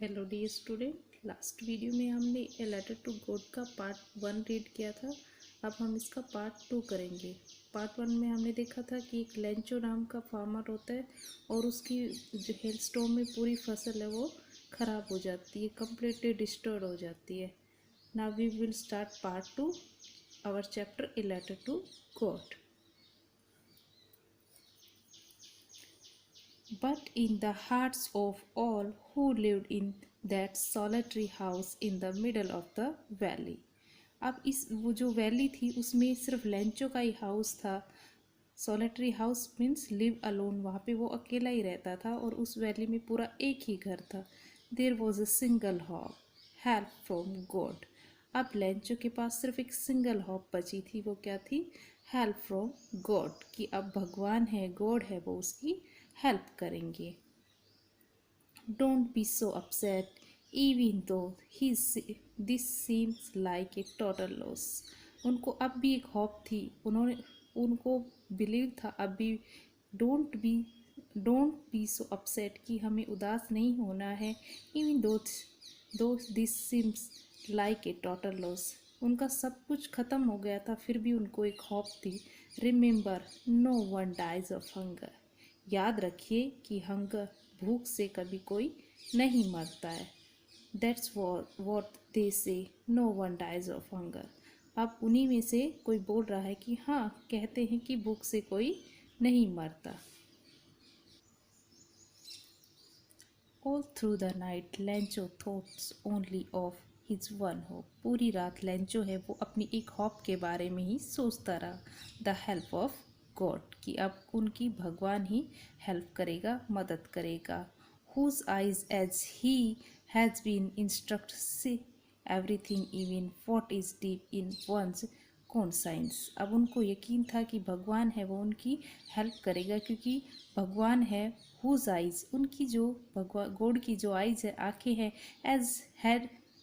Hello dear student, last video में हमने a letter to God का पार्ट 1 रीड किया था। अब हम इसका पार्ट 2 करेंगे। पार्ट 1 में हमने देखा था कि एक लेंचो नाम का फार्मर होता है और उसकी जो हेल स्टॉर्म में पूरी फसल है वो ख़राब हो जाती है, कम्प्लीटली डिस्ट्रॉयड हो जाती है। Now we will start part 2 our chapter a letter to God. But in the hearts of all who lived in that solitary house in the middle of the valley. अब इस वो जो valley थी उसमें सिर्फ लेंचो का ही house था। Solitary house means live alone, वहाँ पे वो अकेला ही रहता था और उस वैली में पूरा एक ही घर था। There was a single hope, help from God. अब लेंचो के पास सिर्फ एक सिंगल हॉप बची थी, वो क्या थी? हेल्प फ्रॉम गॉड, कि अब भगवान है, गॉड है, वो उसकी हेल्प करेंगे। Don't be so upset even though this seems like a total loss. उनको अब भी एक होप थी, उनको बिलीव था अब भी। Don't be don't be so upset, कि हमें उदास नहीं होना है। Even though this seems like a total loss, उनका सब कुछ ख़त्म हो गया था फिर भी उनको एक होप थी। Remember, no one dies of hunger, याद रखिए कि हंगर, भूख से कभी कोई नहीं मरता है। That's what they say, no one dies of hunger. अब उन्हीं में से कोई बोल रहा है कि हाँ, कहते हैं कि भूख से कोई नहीं मरता। All through the night Lencho thoughts only of his one hope. पूरी रात लेंचो है वो अपनी एक होप के बारे में ही सोचता रहा, द हेल्प ऑफ गॉड, कि अब उनकी भगवान ही हेल्प करेगा, मदद करेगा। Whose eyes as he has been instruct see everything even what is deep in one's conscience. अब उनको यकीन था कि भगवान है वो उनकी हेल्प करेगा, क्योंकि भगवान है। हुज आइज, उनकी जो भगवान गॉड की जो आइज है, आंखें हैं,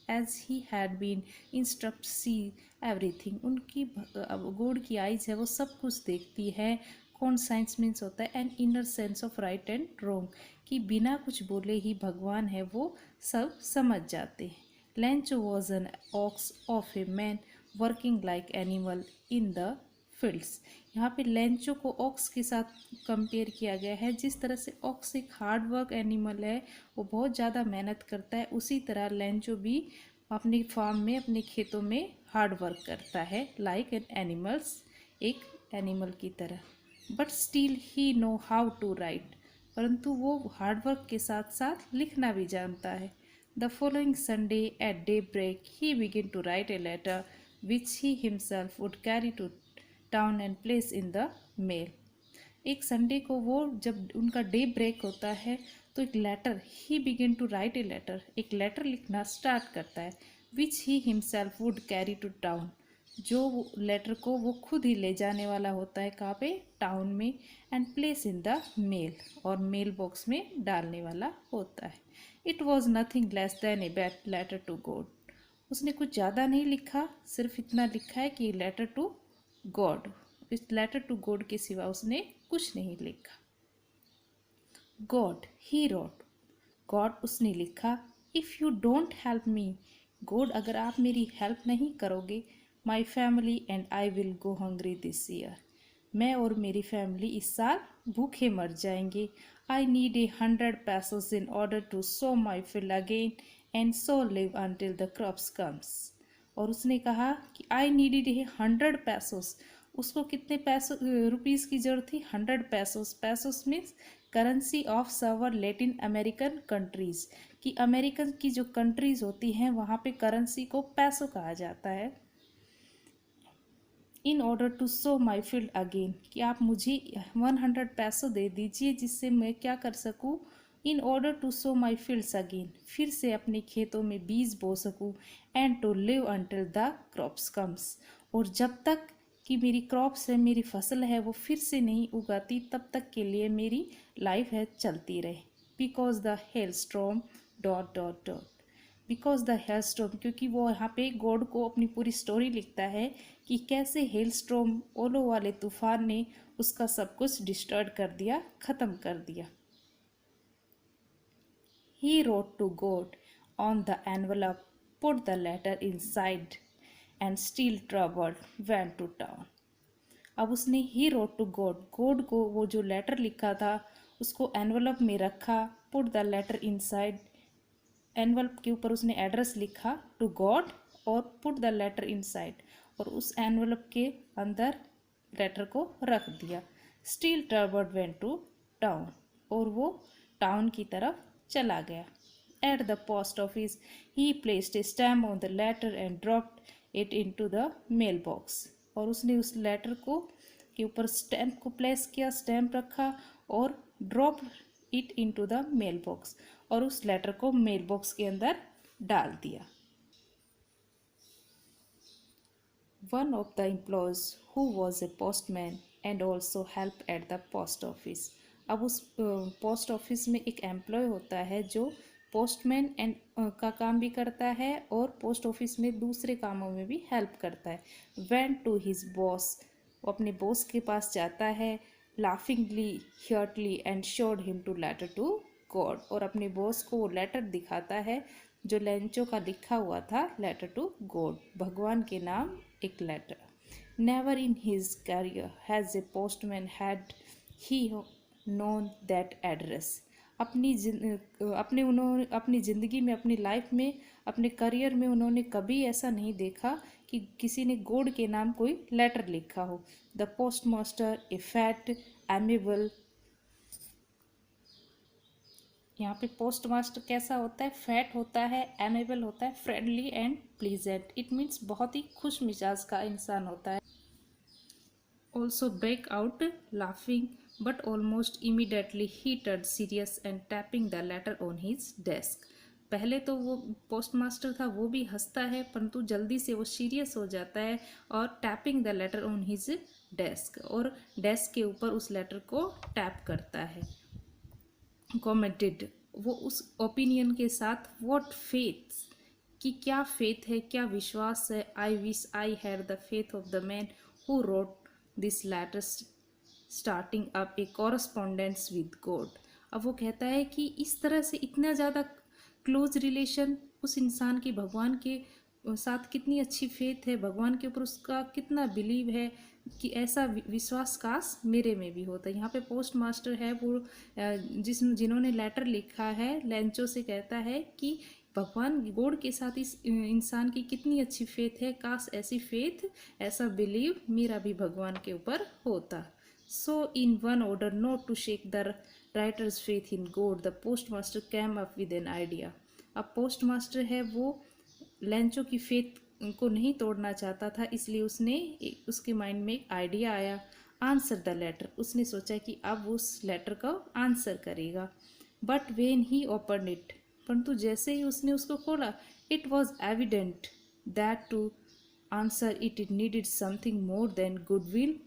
as he had been instruct see everything, उनकी गॉड की आइज है वो सब कुछ देखती है। कौन साइंस मीन्स होता है an inner sense of right and wrong, कि बिना कुछ बोले ही भगवान है वो सब समझ जाते हैं। Lencho was an ox of a man working like animal in the fields. यहाँ पे लेंचो को ऑक्स के साथ कंपेयर किया गया है। जिस तरह से ऑक्स एक हार्ड वर्क एनिमल है, वो बहुत ज़्यादा मेहनत करता है, उसी तरह लेंचो भी अपने फार्म में, अपने खेतों में हार्ड वर्क करता है, लाइक एन एनिमल्स, एक एनिमल की तरह। But still he know how to write, परंतु वो हार्ड वर्क के साथ साथ लिखना भी जानता है। The following Sunday at daybreak he begin to write a letter which he himself would carry to town and place in the mail. एक संडे को वो, जब उनका डे ब्रेक होता है, तो एक letter, he begin to write a letter, एक लेटर लिखना स्टार्ट करता है, which he himself would carry to town, जो लेटर को वो खुद ही ले जाने वाला होता है, कहाँ पे? टाउन में। And place in the mail, और मेल बॉक्स में डालने वाला होता है। It was nothing less than a bad letter to God. उसने कुछ ज़्यादा नहीं लिखा, सिर्फ इतना लिखा है कि लेटर टू गॉड। इस लेटर टू गॉड के सिवा उसने कुछ नहीं लिखा। गॉड, ही रोट, गॉड, उसने लिखा, if you don't help me, God, अगर आप मेरी हेल्प नहीं करोगे, my family and I will go hungry this year, मैं और मेरी फैमिली इस साल भूखे मर जाएंगे। I need 100 pesos in order to sow my field again and so live until the crops comes. और उसने कहा कि आई नीडेड 100 pesos, उसको कितने पैसों रुपीज़ की जरूरत थी? 100 pesos। Pesos means currency of several Latin American countries, कि अमेरिकन की जो कंट्रीज़ होती हैं वहाँ पे करेंसी को पैसों कहा जाता है। In order to sow my field again, कि आप मुझे 100 पैसों दे दीजिए जिससे मैं क्या कर सकूँ? In order to sow my fields again, फिर से अपने खेतों में बीज बो सकूँ। And to live until the crops comes, और जब तक कि मेरी क्रॉप्स है, मेरी फसल है, वो फिर से नहीं उगाती, तब तक के लिए मेरी लाइफ है चलती रहे। Because the hell storm dot dot dot, because the hell storm, क्योंकि वो यहाँ पे गॉड को अपनी पूरी स्टोरी लिखता है कि कैसे हेल स्टॉर्म, ओलो वाले तूफान ने उसका सब कुछ डिस्ट्रॉय कर दिया, ख़त्म कर दिया। He wrote to God, on the envelope, put the letter inside, and still troubled went to town. अब उसने he wrote to God, God को वो जो लेटर लिखा था उसको एनवलप में रखा, put the letter inside, envelope के ऊपर उसने एड्रेस लिखा टू गॉड और पुट द लेटर इनसाइड, और उस एनवलप के अंदर लेटर को रख दिया। Still troubled went to town, और वो टाउन की तरफ चला गया। At the post office he placed a stamp on the letter and dropped it into the mail box, और उसने उस लेटर को के ऊपर स्टैम्प को प्लेस किया, स्टैम्प रखा और drop it into the mail box, और उस लेटर को मेल बॉक्स के अंदर डाल दिया। One of the employees who was a postman and also helped at the post office. अब उस पोस्ट ऑफिस में एक एम्प्लॉय होता है जो पोस्टमैन एंड का काम भी करता है और पोस्ट ऑफिस में दूसरे कामों में भी हेल्प करता है। वेंट टू हिज बॉस, वो अपने बॉस के पास जाता है, laughingly heartily and showed him to letter to God, और अपने बॉस को वो लेटर दिखाता है जो लेंचो का लिखा हुआ था, लेटर टू गॉड, भगवान के नाम एक letter. Never in his career has a postman had he known that address. अपनी ज़िंदगी में, अपनी लाइफ में, अपने करियर में उन्होंने कभी ऐसा नहीं देखा कि किसी ने गॉड के नाम कोई लेटर लिखा हो। The post master a fat amiable, यहाँ पे पोस्ट मास्टर कैसा होता है, फैट होता है, एमेबल होता है, friendly and pleasant, it means बहुत ही खुश मिजाज का इंसान होता है। Also break out laughing but almost immediately he turn serious and tapping the letter on his desk. पहले तो वो पोस्ट मास्टर था, वो भी हंसता है, परंतु जल्दी से वो सीरियस हो जाता है और tapping the letter on his desk, और डेस्क के ऊपर उस लेटर को टैप करता है। कॉमेंटेड, वो उस ओपिनियन के साथ, व्हाट फेथ, कि क्या फेथ है, क्या विश्वास है। I wish I had the faith of the man who wrote this letter starting up a correspondence with God. अब वो कहता है कि इस तरह से इतना ज़्यादा क्लोज रिलेशन उस इंसान की भगवान के साथ, कितनी अच्छी फेथ है, भगवान के ऊपर उसका कितना बिलीव है कि ऐसा विश्वास काश मेरे में भी होता है। यहाँ पे पोस्ट मास्टर है वो जिन्होंने लेटर लिखा है, लेंचो से कहता है कि भगवान गॉड के साथ इस इंसान की कितनी अच्छी फेथ है, काश ऐसी फेथ, ऐसा बिलीव मेरा भी भगवान के ऊपर होता। So in one order not to shake the writer's faith in God, the post master came up with an idea. अब पोस्ट मास्टर है वो लेंचो की फेथ को नहीं तोड़ना चाहता था, इसलिए उसके माइंड में एक आइडिया आया। आंसर द लेटर, उसने सोचा कि अब उस लेटर का आंसर करेगा। But when he open it, परंतु जैसे ही उसने उसको खोला, it was evident that to answer it needed something more than goodwill,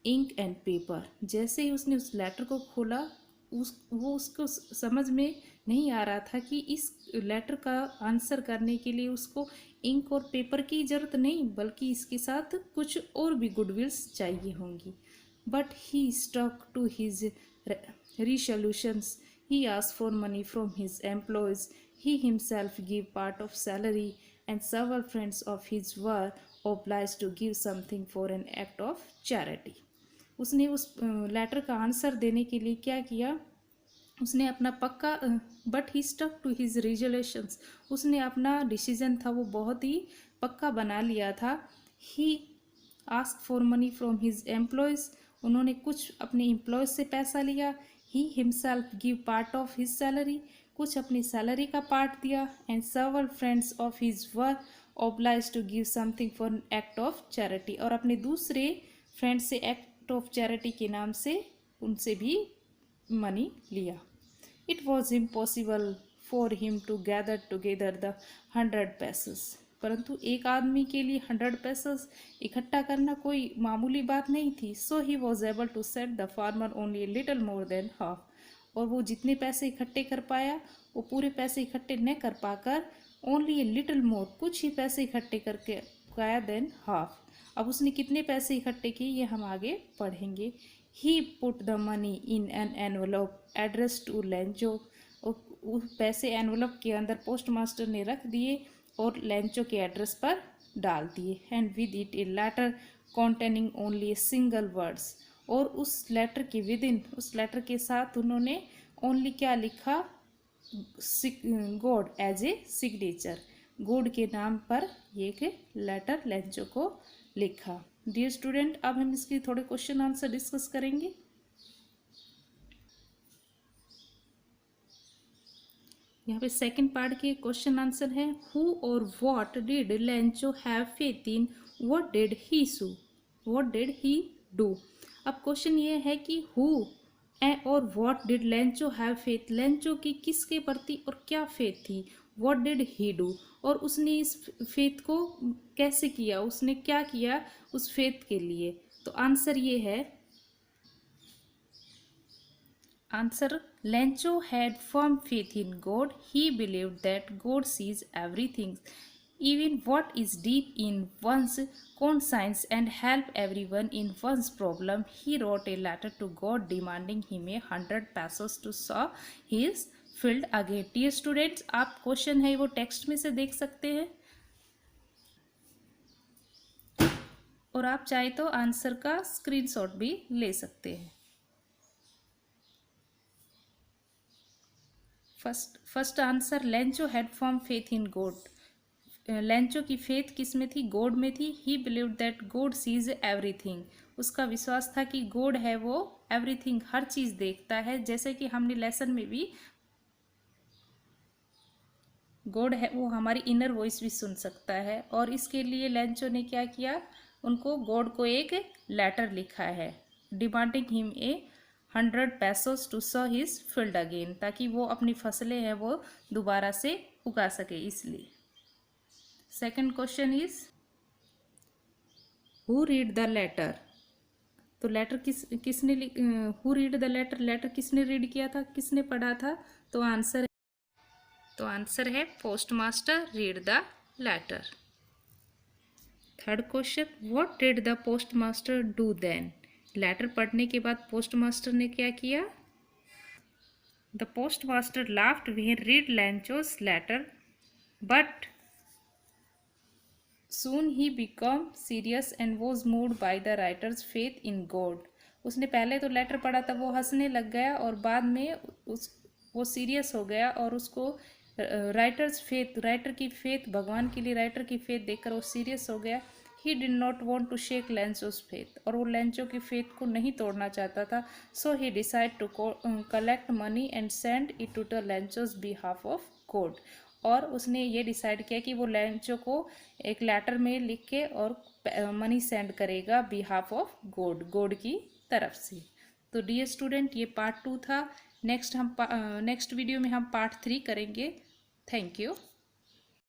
ink and paper. जैसे ही उसने उस लेटर को खोला, उसको समझ में नहीं आ रहा था कि इस लेटर का आंसर करने के लिए उसको इंक और पेपर की ज़रूरत नहीं, बल्कि इसके साथ कुछ और भी गुडविल्स चाहिए होंगी। But he stuck to his resolutions. He asked for money from his employees. He himself gave part of salary, and several friends of his were obliged to give something for an act of charity. उसने उस letter का answer देने के लिए क्या किया, उसने अपना पक्का, but he stuck to his resolutions, उसने अपना डिसीजन था वो बहुत ही पक्का बना लिया था। He ask for money from his employees, उन्होंने कुछ अपने एम्प्लॉयज़ से पैसा लिया। He himself give part of his salary, कुछ अपनी सैलरी का पार्ट दिया। And several friends of his were obliged to give something for act of charity, और अपने दूसरे फ्रेंड्स से एक्ट ऑफ चैरिटी के नाम से उनसे भी मनी लिया। It was impossible for him to gather together the 100 pesos, परंतु एक आदमी के लिए 100 पैसेस इकट्ठा करना कोई मामूली बात नहीं थी। So he was able to set the farmer only little more than half, और वो जितने पैसे इकट्ठे कर पाया वो पूरे पैसे इकट्ठे न कर पाकर ओनली ए लिटल मोर, कुछ ही पैसे इकट्ठे करके पाया देन हाफ। अब उसने कितने पैसे इकट्ठे किए ये हम आगे पढ़ेंगे। He put the money in an envelope address to Lencho, उस पैसे एनवलप के अंदर पोस्ट मास्टर ने रख दिए और लेंचो के एड्रेस पर डाल दिए। And with it a letter containing only a single words, और उस लेटर के उस लेटर के साथ उन्होंने ओनली क्या लिखा, God as a signature, God के नाम पर एक लेटर लेंचो को लिखा। डियर स्टूडेंट, अब हम इसकी थोड़े क्वेश्चन आंसर डिस्कस करेंगे। यहाँ पे सेकंड पार्ट के क्वेश्चन आंसर है, हु और what did Lencho have faith in, what did he sue, what did he do. अब क्वेश्चन ये है कि हु और what did Lencho have faith, Lencho की किसके प्रति और क्या फेथ थी, व्हाट डिड ही डू, और उसने इस फेथ को कैसे किया, उसने क्या किया उस फेथ के लिए। तो आंसर ये है, Answer, Lencho had firm faith in God. He believed that God sees everything, even what is deep in one's conscience, and help everyone in one's problem. He wrote a letter to God demanding him 100 pesos to saw his field again. Dear students, आप question है वो text में से देख सकते हैं, और आप चाहे तो आंसर का स्क्रीनशॉट भी ले सकते हैं। First answer, Lencho had firm faith in God. Lencho की फेथ किस में थी, गॉड में थी। ही believed that God sees everything, उसका विश्वास था कि गॉड है वो एवरीथिंग, हर चीज़ देखता है। जैसे कि हमने लेसन में भी, गॉड है वो हमारी इनर वॉइस भी सुन सकता है, और इसके लिए लेंचो ने क्या किया, उनको गॉड को एक लेटर लिखा है demanding him 100 pesos to sow his field again, ताकि वो अपनी फसलें हैं वो दोबारा से उगा सके। इसलिए second question is, who read the letter. तो लेटर किसने who read the letter, letter किसने रीड किया था, किसने पढ़ा था। तो आंसर है post master read the letter. Third question, what did the post master do then. Letter पढ़ने के बाद पोस्ट मास्टर ने क्या किया। The post master laughed when read Lencho's letter, but soon he became serious and was moved by the writer's faith in God. उसने पहले तो letter पढ़ा था, वो हंसने लग गया, और बाद में वो सीरियस हो गया, और उसको राइटर की फेथ, भगवान के लिए राइटर की फेथ देखकर वो सीरियस हो गया। He did not want to shake Lencho's faith, और वो लेंचो की फेथ को नहीं तोड़ना चाहता था। So he decide to collect money and send it to the Lencho's behalf of God, और उसने ये डिसाइड किया कि वो लेंचो को एक लेटर में लिख के और मनी सेंड करेगा बिहाफ ऑफ गॉड की तरफ से। तो डियर स्टूडेंट, ये पार्ट 2 था। नेक्स्ट वीडियो में हम पार्ट 3 करेंगे। Thank you.